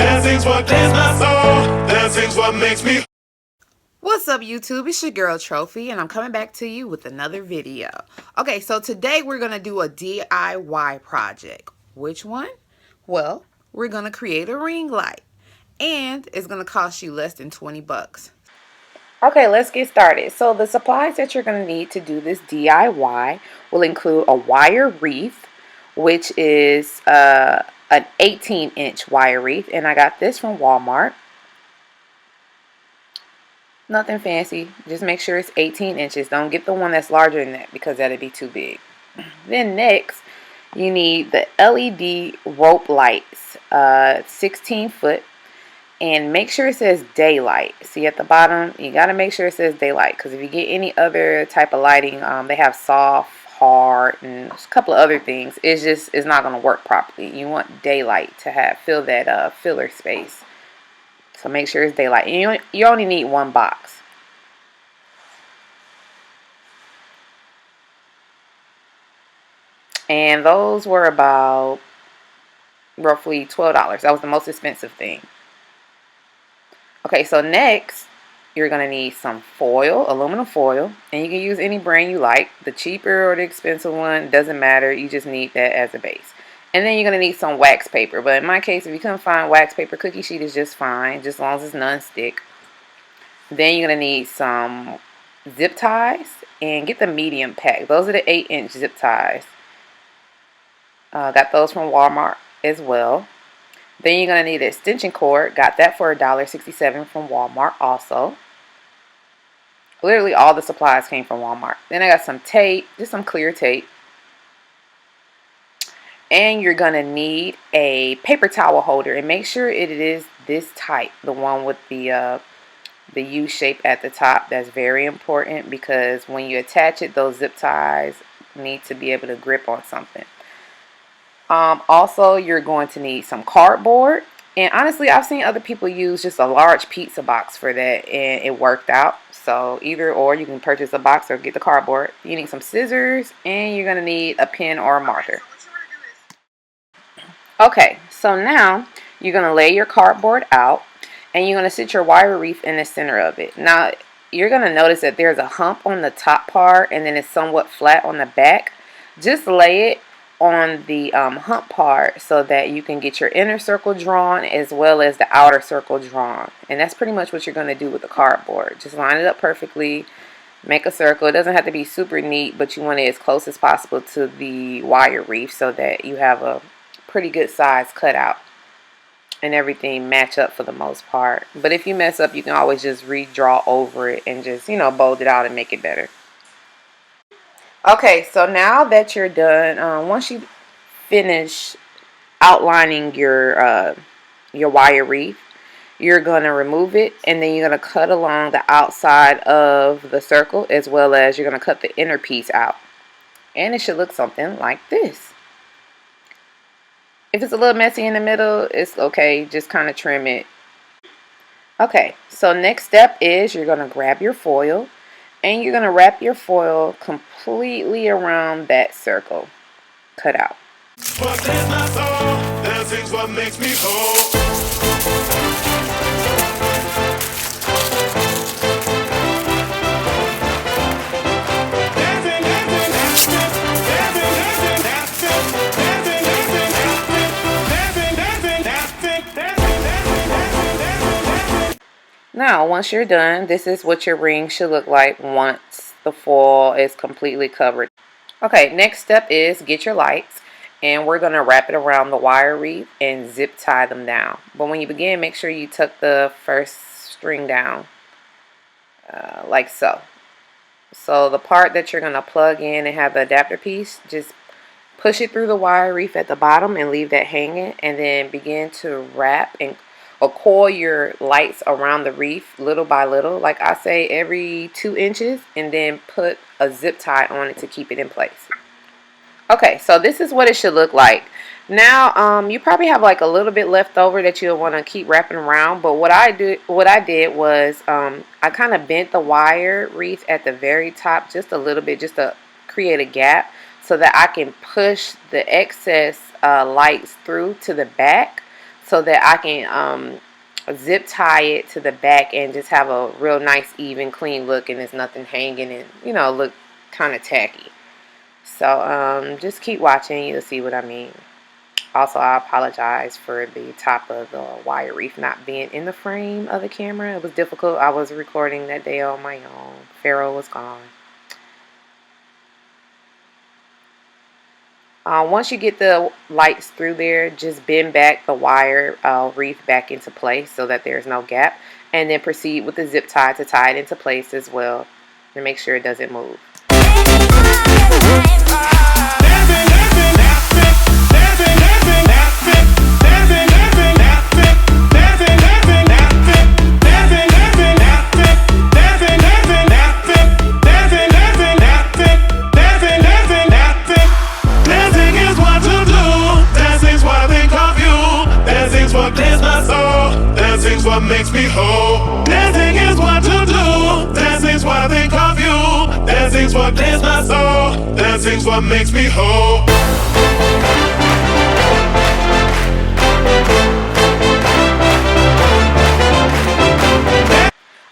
Dancing's what cleans my soul. Dancing's what makes me. What's up, YouTube? It's your girl Trophy, and I'm coming back to you with another video. Okay, so today we're going to do a DIY project. Which one? Well, we're going to create a ring light, and it's going to cost you less than 20 bucks. Okay, let's get started. So the supplies that you're going to need to do this DIY will include a wire wreath, which is an 18-inch wire wreath, and I got this from Walmart. Nothing fancy. Just make sure it's 18 inches. Don't get the one that's larger than that because that'd be too big. Then next, you need the LED rope lights, 16 foot. And make sure it says daylight. See at the bottom, you got to make sure it says daylight. Because if you get any other type of lighting, they have soft, hard, and a couple of other things. It's not going to work properly. You want daylight to fill that filler space. So make sure it's daylight. And you only need one box. And those were about roughly $12. That was the most expensive thing. Okay, so next, you're going to need some foil, aluminum foil. And you can use any brand you like. The cheaper or the expensive one, doesn't matter. You just need that as a base. And then you're going to need some wax paper. But in my case, if you couldn't find wax paper, cookie sheet is just fine, just as long as it's non-stick. Then you're going to need some zip ties. And get the medium pack. Those are the 8-inch zip ties. Got those from Walmart as well. Then you're going to need an extension cord. Got that for $1.67 from Walmart also. Literally all the supplies came from Walmart. Then I got some tape, just some clear tape. And you're going to need a paper towel holder. And make sure it is this type. The one with the U shape at the top. That's very important because when you attach it, those zip ties need to be able to grip on something. Also, you're going to need some cardboard. And honestly, I've seen other people use just a large pizza box for that, and it worked out. So either or, you can purchase a box or get the cardboard. You need some scissors, and you're going to need a pen or a marker. Okay, so now you're going to lay your cardboard out, and you're going to sit your wire wreath in the center of it. Now, you're going to notice that there's a hump on the top part, and then it's somewhat flat on the back. Just lay it on the hump part so that you can get your inner circle drawn as well as the outer circle drawn. And that's pretty much what you're going to do with the cardboard. Just line it up perfectly, make a circle. It doesn't have to be super neat, but you want it as close as possible to the wire wreath so that you have a pretty good size cutout and everything match up for the most part. But if you mess up, you can always just redraw over it and just, bold it out and make it better. Okay, so now that you're done, once you finish outlining your wire wreath, you're going to remove it, and then you're going to cut along the outside of the circle, as well as you're going to cut the inner piece out. And it should look something like this. If it's a little messy in the middle, it's okay. Just kind of trim it. Okay, so next step is you're going to grab your foil. And you're going to wrap your foil completely around that circle cut out. What cleans my soul. Dancing's what makes me whole. Now, once you're done, this is what your ring should look like once the foil is completely covered. Okay, next step is get your lights, and we're going to wrap it around the wire wreath and zip tie them down. But when you begin, make sure you tuck the first string down, like so. So the part that you're going to plug in and have the adapter piece, just push it through the wire wreath at the bottom and leave that hanging, and then begin to wrap and or coil your lights around the wreath little by little, like I say, every 2 inches, and then put a zip tie on it to keep it in place. Okay, so this is what it should look like. Now, you probably have like a little bit left over that you'll want to keep wrapping around, but what I did was I kind of bent the wire wreath at the very top just a little bit, just to create a gap so that I can push the excess lights through to the back, so that I can zip tie it to the back and just have a real nice, even, clean look, and there's nothing hanging and, you know, look kind of tacky. So just keep watching. You'll see what I mean. Also, I apologize for the top of the wire wreath not being in the frame of the camera. It was difficult. I was recording that day on my own. Pharaoh was gone. Once you get the lights through there, just bend back the wire wreath back into place so that there's no gap. And then proceed with the zip tie to tie it into place as well to make sure it doesn't move. What makes me whole. Dancing is what to do. Dancing's what I think of you. Dancing's what clears my soul. Dancing's what makes me whole.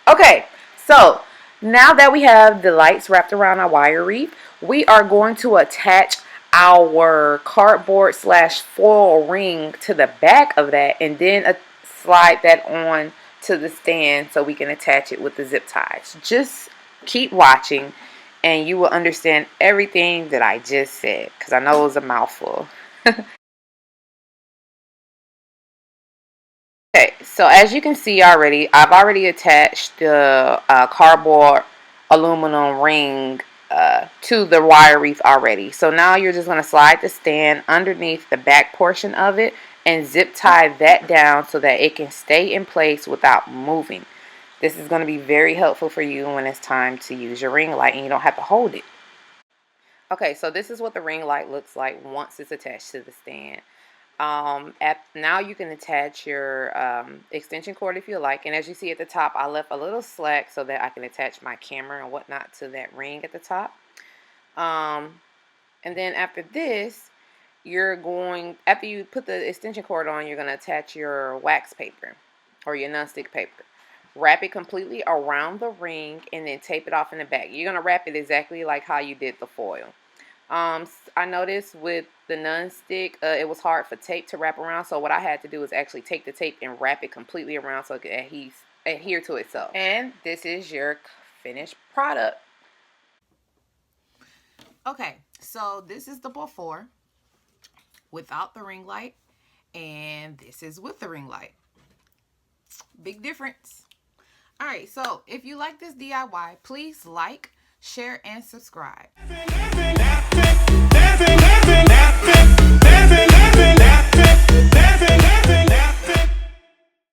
Okay, so now that we have the lights wrapped around our wire wreath, we are going to attach our cardboard / foil ring to the back of that, and then slide that on to the stand so we can attach it with the zip ties. Just keep watching and you will understand everything that I just said, because I know it was a mouthful. Okay, so as you can see already, I've already attached the cardboard aluminum ring to the wire wreath already. So now you're just going to slide the stand underneath the back portion of it and zip tie that down so that it can stay in place without moving. This is going to be very helpful for you when it's time to use your ring light and you don't have to hold it. Okay, so this is what the ring light looks like once it's attached to the stand. Now you can attach your extension cord if you like, and as you see at the top, I left a little slack so that I can attach my camera and whatnot to that ring at the top. And then after this, after you put the extension cord on, you're going to attach your wax paper or your nonstick paper. Wrap it completely around the ring and then tape it off in the back. You're going to wrap it exactly like how you did the foil. I noticed with the nonstick, it was hard for tape to wrap around, so what I had to do is actually take the tape and wrap it completely around so it could adhere to itself. And this is your finished product. Okay, so this is the before without the ring light, and this is with the ring light. Big difference. Alright, so if you like this DIY, please like, share, and subscribe.